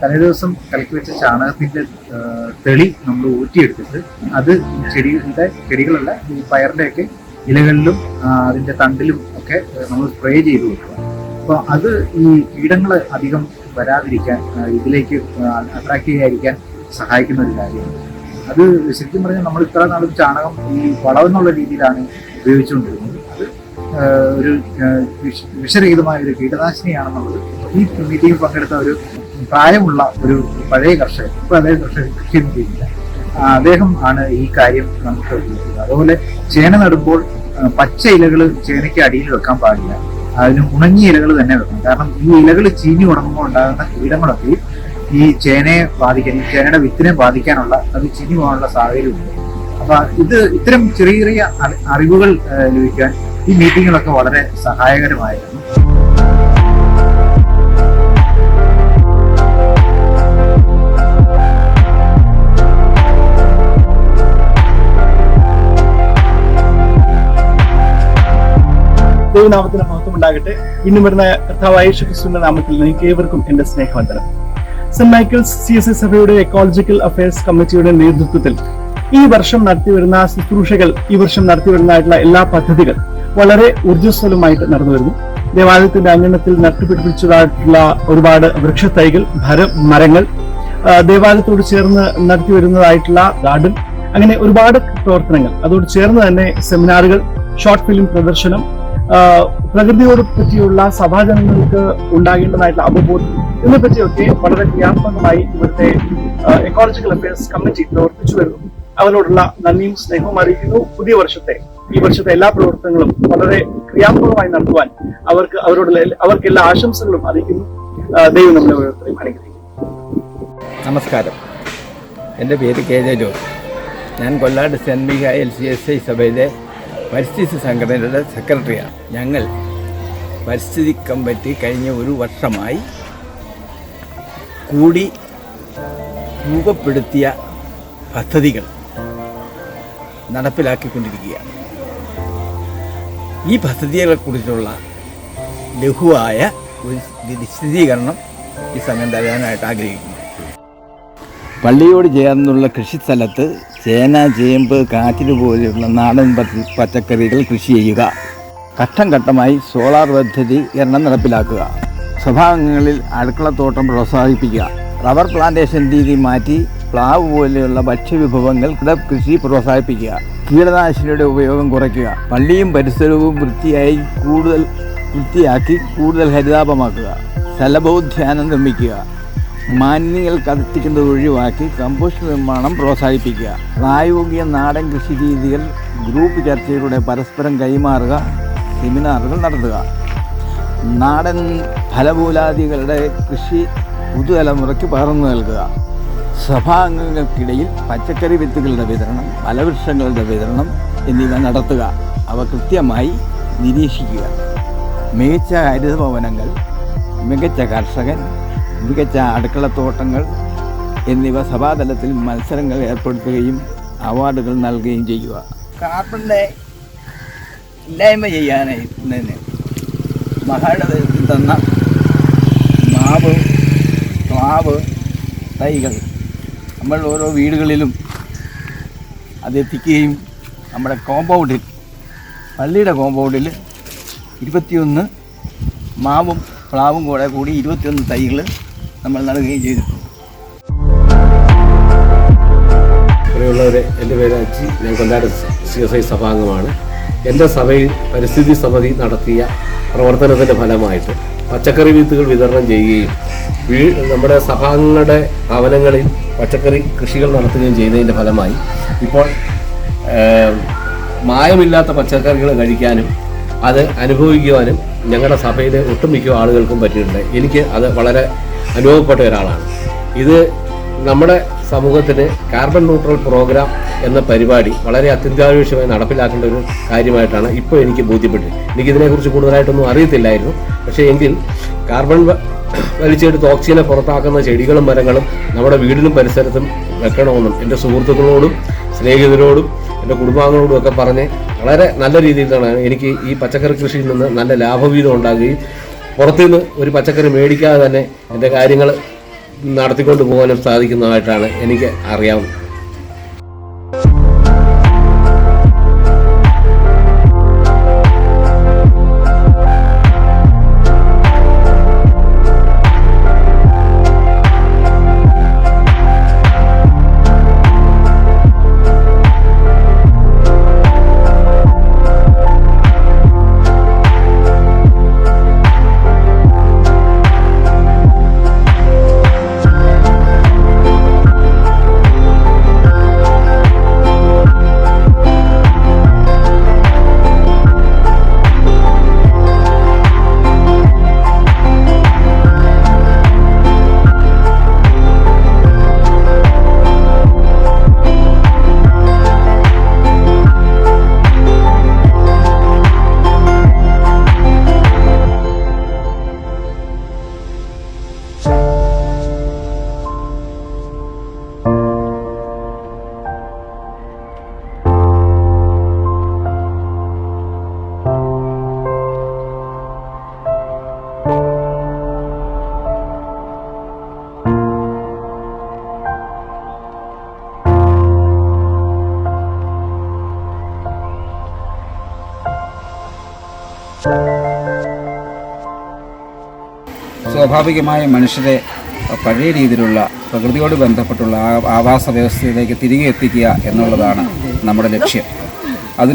തലേ ദിവസം കലക്കി വെച്ച ചാണകത്തിന്റെ തെളി നമ്മൾ ഊറ്റിയെടുത്തിട്ട് അത് ചെടികളല്ല ഈ പയറിന്റെയൊക്കെ ഇലകളിലും അതിന്റെ തണ്ടിലും ഒക്കെ നമ്മൾ സ്പ്രേ ചെയ്ത് കൊടുക്കുക. അപ്പോൾ അത് ഈ കീടങ്ങൾ അധികം വരാതിരിക്കാൻ, ഇതിലേക്ക് അട്രാക്ട് ചെയ്യാതിരിക്കാൻ സഹായിക്കുന്ന ഒരു കാര്യമാണ്. അത് ശരിക്കും പറഞ്ഞാൽ നമ്മൾ ഇത്ര നാളും ചാണകം ഈ വളമെന്നുള്ള രീതിയിലാണ് ഉപയോഗിച്ചുകൊണ്ടിരുന്നത്. അത് ഒരു വിഷരഹിതമായ ഒരു കീടനാശിനിയാണെന്നുള്ളത് ഈ മീറ്റിംഗിൽ പങ്കെടുത്ത ഒരു പ്രായമുള്ള ഒരു പഴയ കർഷകൻ, ഇപ്പോൾ അദ്ദേഹം കൃഷിയൊന്നും ചെയ്യുന്നില്ല, അദ്ദേഹം ആണ് ഈ കാര്യം നമുക്ക് ഉപയോഗിക്കുന്നത്. അതുപോലെ ചേന നടുമ്പോൾ പച്ച ഇലകൾ ചേനയ്ക്ക് അടിയിൽ വെക്കാൻ പാടില്ല, അതിന് ഉണങ്ങിയ ഇലകൾ തന്നെ വെക്കണം. കാരണം ഈ ഇലകൾ ചീഞ്ഞു ഉണങ്ങുമ്പോൾ ഉണ്ടാകുന്ന കീടങ്ങളൊക്കെ ഈ ചേനയെ ബാധിക്കാൻ, ഈ ചേനയുടെ വിത്തിനെ ബാധിക്കാനുള്ള, അത് ചീഞ്ഞു പോകാനുള്ള സാഹചര്യമുണ്ട്. അപ്പൊ ഇത്തരം ചെറിയ ചെറിയ അറിവുകൾ ലഭിക്കാൻ ഈ മീറ്റിങ്ങുകളൊക്കെ വളരെ സഹായകരമായിരുന്നു. ദൈവനാമത്തിന് മഹത്വം ഉണ്ടാകട്ടെ. ഇന്നും വരുന്ന കർത്താവായ യേശു ക്രിസ്തുവിന്റെ നാമത്തിൽ നിങ്ങൾക്ക് ഏവർക്കും എന്റെ സ്നേഹവന്ദനം. സെന്റ് മൈക്കിൾസ് CSI സഭയുടെ എക്കോളജിക്കൽ അഫയേഴ്സ് കമ്മിറ്റിയുടെ നേതൃത്വത്തിൽ ഈ വർഷം നടത്തിവരുന്ന ശുശ്രൂഷകൾ, ഈ വർഷം നടത്തിവരുന്നതായിട്ടുള്ള എല്ലാ പദ്ധതികൾ വളരെ ഊർജ്ജസ്വലമായിട്ട് നടന്നു വരുന്നു. ദേവാലയത്തിന്റെ അങ്കണത്തിൽ നട്ടുപിടിപ്പിച്ചതായിട്ടുള്ള ഒരുപാട് വൃക്ഷത്തൈകൾ, മരങ്ങൾ, ദേവാലയത്തോട് ചേർന്ന് നടത്തി വരുന്നതായിട്ടുള്ള ഗാർഡൻ, അങ്ങനെ ഒരുപാട് പ്രവർത്തനങ്ങൾ, അതോട് ചേർന്ന് തന്നെ സെമിനാറുകൾ, ഷോർട്ട് ഫിലിം പ്രദർശനം, പ്രകൃതിയോട് പറ്റിയുള്ള സഭാജനങ്ങൾക്ക് ഉണ്ടാകേണ്ടതായിട്ടുള്ള അവബോധം, ഇതിനെപ്പറ്റിയൊക്കെ വളരെ ക്രിയാത്മകമായി ഇവിടുത്തെ എക്കോളജിക്കൽ അഫയേഴ്സ് കമ്മിറ്റി പ്രവർത്തിച്ചു വരുന്നു. അവരോടുള്ള നന്ദിയും സ്നേഹവും അറിയിക്കുന്നു. പുതിയ വർഷത്തെ, ഈ വർഷത്തെ എല്ലാ പ്രവർത്തനങ്ങളും വളരെ ക്രിയാത്മകമായി നടത്തുവാൻ അവർക്ക് എല്ലാ ആശംസകളും അറിയിക്കുന്നു. ദൈവം നമ്മളെ ഓരോരുത്തരെയും അനുഗ്രഹിക്കും. നമസ്കാരം, എൻ്റെ പേര് KJ ജോസ്. ഞാൻ കൊല്ലാട് സെൻറ്റ് മിഖായേൽ CSI സഭയിലെ പരിസ്ഥിതി സംഘടനയുടെ സെക്രട്ടറിയാണ്. ഞങ്ങൾ പരിസ്ഥിതി കമ്മിറ്റി കഴിഞ്ഞ ഒരു വർഷമായി കൂടി രൂപപ്പെടുത്തിയ പദ്ധതികൾ നടപ്പിലാക്കിക്കൊണ്ടിരിക്കുകയാണ്. ഈ പദ്ധതികളെക്കുറിച്ചുള്ള ലഘുവായ ഒരു വിശദീകരണം ഈ സമയം തരാനായിട്ട് ആഗ്രഹിക്കുന്നു. പള്ളിയോട് ചേർന്നുള്ള കൃഷിസ്ഥലത്ത് ചേന, ചേമ്പ്, കാച്ചില് പോലെയുള്ള നാടൻ പച്ചക്കറികൾ കൃഷി ചെയ്യുക. ഘട്ടം ഘട്ടമായി സോളാർ പദ്ധതീകരണം നടപ്പിലാക്കുക. സഭാംഗങ്ങളിൽ അടുക്കളത്തോട്ടം പ്രോത്സാഹിപ്പിക്കുക. റബ്ബർ പ്ലാന്റേഷൻ രീതി മാറ്റി പ്ലാവ് പോലെയുള്ള ഭക്ഷ്യവിഭവങ്ങൾ കൃഷി പ്രോത്സാഹിപ്പിക്കുക. കീടനാശിനിയുടെ ഉപയോഗം കുറയ്ക്കുക. പള്ളിയും പരിസരവും വൃത്തിയാക്കി കൂടുതൽ ഹരിതാപമാക്കുക. സ്ഥലബോധ്യാനം നിർമ്മിക്കുക. മാലിന്യങ്ങൾ കത്തിക്കുന്നത് ഒഴിവാക്കി കമ്പോസ്റ്റ് നിർമ്മാണം പ്രോത്സാഹിപ്പിക്കുക. പ്രായോഗിക നാടൻ കൃഷി രീതികൾ ഗ്രൂപ്പ് ചർച്ചയിലൂടെ പരസ്പരം കൈമാറുക. സെമിനാറുകൾ നടത്തുക. നാടൻ ഫലമൂലാദികളുടെ കൃഷി പുതുതലമുറയ്ക്ക് പകർന്നു നൽകുക. സഭാംഗങ്ങൾക്കിടയിൽ പച്ചക്കറി വിത്തുകളുടെ വിതരണം, ഫലവൃക്ഷങ്ങളുടെ വിതരണം എന്നിവ നടത്തുക. അവ കൃത്യമായി നിരീക്ഷിക്കുക. മികച്ച ഹരിതഭവനങ്ങൾ, മികച്ച കർഷകൻ, മികച്ച അടുക്കളത്തോട്ടങ്ങൾ എന്നിവ സഭാതലത്തിൽ മത്സരങ്ങൾ ഏർപ്പെടുത്തുകയും അവാർഡുകൾ നൽകുകയും ചെയ്യുക. കാർബണിനെ ഇല്ലായ്മ ചെയ്യാനായി മഹാനഗരത്തിൽ തന്ന പ്ലാവ് തൈകൾ നമ്മൾ ഓരോ വീടുകളിലും അതെത്തിക്കുകയും നമ്മുടെ കോമ്പൗണ്ടിൽ, പള്ളിയുടെ കോമ്പൗണ്ടിൽ 21 മാവും പ്ലാവും കൂടി 21 തൈകൾ നമ്മൾ നടുകയും ചെയ്തിട്ടുണ്ട്. പ്രിയമുള്ളവരെ, എൻ്റെ പേര് അജി. ഞാൻ കൊല്ലാട് CSI സഭാംഗമാണ്. എൻ്റെ സഭയിൽ പരിസ്ഥിതി സമിതി നടത്തിയ പ്രവർത്തനത്തിൻ്റെ ഫലമായിട്ട് പച്ചക്കറി വിത്തുകൾ വിതരണം ചെയ്യുകയും നമ്മുടെ സഭാംഗങ്ങളുടെ ഭവനങ്ങളിൽ പച്ചക്കറി കൃഷികൾ നടത്തുകയും ചെയ്യുന്നതിൻ്റെ ഫലമായി ഇപ്പോൾ മായമില്ലാത്ത പച്ചക്കറികൾ കഴിക്കാനും അത് അനുഭവിക്കുവാനും ഞങ്ങളുടെ സഭയിലെ ഒട്ടുമിക്ക ആളുകൾക്കും പറ്റിയിട്ടുണ്ട്. എനിക്ക് അത് വളരെ അനുഭവപ്പെട്ട ഒരാളാണ്. ഇത് നമ്മുടെ സമൂഹത്തിന് കാർബൺ ന്യൂട്രൽ പ്രോഗ്രാം എന്ന പരിപാടി വളരെ അത്യന്താപേക്ഷിതമായി നടപ്പിലാക്കേണ്ട ഒരു കാര്യമായിട്ടാണ് ഇപ്പോൾ എനിക്ക് ബോധ്യപ്പെട്ടത്. എനിക്കിതിനെക്കുറിച്ച് കൂടുതലായിട്ടൊന്നും അറിയത്തില്ലായിരുന്നു. പക്ഷേ എങ്കിൽ കാർബൺ വലിച്ചെടുത്ത് ഓക്സിജനെ പുറത്താക്കുന്ന ചെടികളും മരങ്ങളും നമ്മുടെ വീടിനും പരിസരത്തും വെക്കണമെന്നും എൻ്റെ സുഹൃത്തുക്കളോടും സ്നേഹിതരോടും എൻ്റെ കുടുംബാംഗങ്ങളോടും ഒക്കെ പറഞ്ഞ് വളരെ നല്ല രീതിയിലാണ് എനിക്ക് ഈ പച്ചക്കറി കൃഷിയിൽ നിന്ന് നല്ല ലാഭവീതം ഉണ്ടാകുകയും പുറത്തുനിന്ന് ഒരു പച്ചക്കറി മേടിക്കാതെ തന്നെ എൻ്റെ കാര്യങ്ങൾ നടത്തിക്കൊണ്ട് പോകാനും സാധിക്കുന്നതായിട്ടാണ് എനിക്ക് അറിയാവുന്നത്. സ്വാഭാവികമായി മനുഷ്യരെ പഴയ രീതിയിലുള്ള പ്രകൃതിയോട് ബന്ധപ്പെട്ടുള്ള ആവാസ വ്യവസ്ഥയിലേക്ക് തിരികെ എത്തിക്കുക എന്നുള്ളതാണ് നമ്മുടെ ലക്ഷ്യം. അത്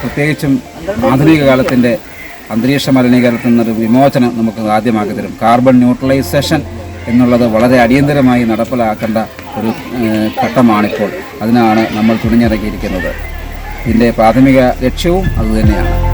പ്രത്യേകിച്ചും ആധുനിക കാലത്തിൻ്റെ അന്തരീക്ഷ മലിനീകരണത്തിൽ നിന്നൊരു വിമോചനം നമുക്ക് ആദ്യമാക്കി തരും. കാർബൺ ന്യൂട്രലൈസേഷൻ എന്നുള്ളത് വളരെ അടിയന്തരമായി നടപ്പിലാക്കേണ്ട ഒരു ഘട്ടമാണിപ്പോൾ. അതിനാണ് നമ്മൾ തുനിഞ്ഞിറങ്ങിയിരിക്കുന്നത്. ഇതിൻ്റെ പ്രാഥമിക ലക്ഷ്യവും അതുതന്നെയാണ്.